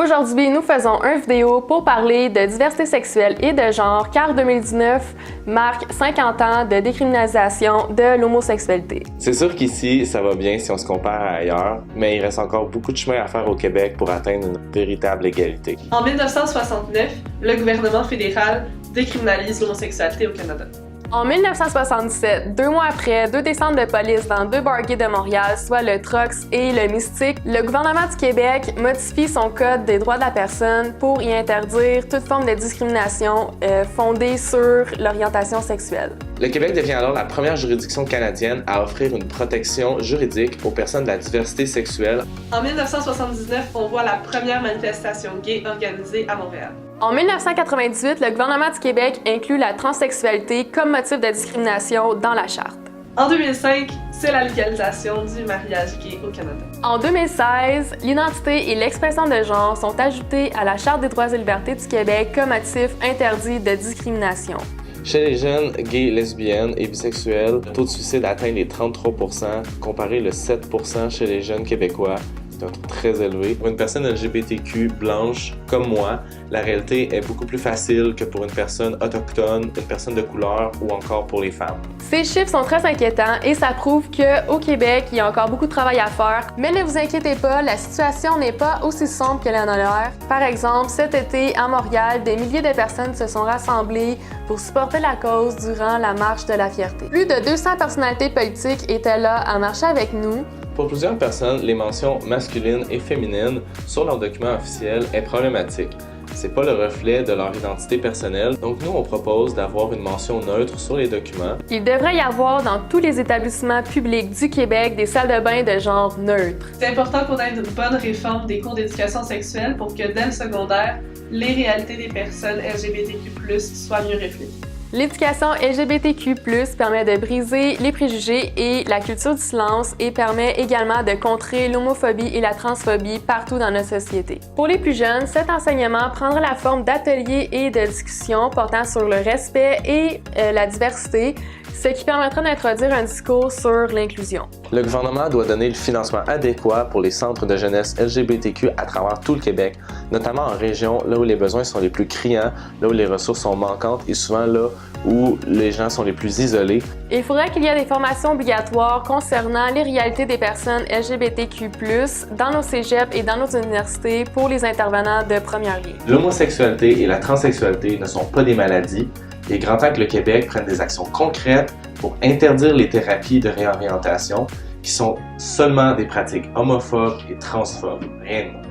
Aujourd'hui, nous faisons une vidéo pour parler de diversité sexuelle et de genre car 2019 marque 50 ans de décriminalisation de l'homosexualité. C'est sûr qu'ici, ça va bien si on se compare à ailleurs, mais il reste encore beaucoup de chemin à faire au Québec pour atteindre une véritable égalité. En 1969, le gouvernement fédéral décriminalise l'homosexualité au Canada. En 1977, 2 mois après 2 descentes de police dans 2 bars gays de Montréal, soit le Trox et le Mystique, le gouvernement du Québec modifie son code des droits de la personne pour y interdire toute forme de discrimination fondée sur l'orientation sexuelle. Le Québec devient alors la première juridiction canadienne à offrir une protection juridique aux personnes de la diversité sexuelle. En 1979, on voit la première manifestation gay organisée à Montréal. En 1998, le gouvernement du Québec inclut la transsexualité comme motif de discrimination dans la Charte. En 2005, c'est la légalisation du mariage gay au Canada. En 2016, l'identité et l'expression de genre sont ajoutées à la Charte des droits et libertés du Québec comme motif interdit de discrimination. Chez les jeunes gays, lesbiennes et bisexuels, le taux de suicide atteint les 33%, comparé le 7% chez les jeunes québécois. C'est un taux très élevé. Pour une personne LGBTQ blanche comme moi, la réalité est beaucoup plus facile que pour une personne autochtone, une personne de couleur ou encore pour les femmes. Ces chiffres sont très inquiétants et ça prouve qu'au Québec, il y a encore beaucoup de travail à faire. Mais ne vous inquiétez pas, la situation n'est pas aussi sombre qu'elle en a l'air. Par exemple, cet été, à Montréal, des milliers de personnes se sont rassemblées pour supporter la cause durant la Marche de la Fierté. Plus de 200 personnalités politiques étaient là à marcher avec nous. Pour plusieurs personnes, les mentions masculines et féminines sur leurs documents officiels est problématique. C'est pas le reflet de leur identité personnelle, donc nous on propose d'avoir une mention neutre sur les documents. Il devrait y avoir dans tous les établissements publics du Québec des salles de bain de genre neutre. C'est important qu'on ait une bonne réforme des cours d'éducation sexuelle pour que dès le secondaire, les réalités des personnes LGBTQ+, soient mieux réfléchies. L'éducation LGBTQ+, permet de briser les préjugés et la culture du silence et permet également de contrer l'homophobie et la transphobie partout dans notre société. Pour les plus jeunes, cet enseignement prendra la forme d'ateliers et de discussions portant sur le respect et la diversité, ce qui permettra d'introduire un discours sur l'inclusion. Le gouvernement doit donner le financement adéquat pour les centres de jeunesse LGBTQ à travers tout le Québec, notamment en région, là où les besoins sont les plus criants, là où les ressources sont manquantes et souvent là où les gens sont les plus isolés. Il faudrait qu'il y ait des formations obligatoires concernant les réalités des personnes LGBTQ+, dans nos cégeps et dans nos universités pour les intervenants de première ligne. L'homosexualité et la transsexualité ne sont pas des maladies. Il est grand temps que le Québec prenne des actions concrètes pour interdire les thérapies de réorientation qui sont seulement des pratiques homophobes et transphobes, rien de moins.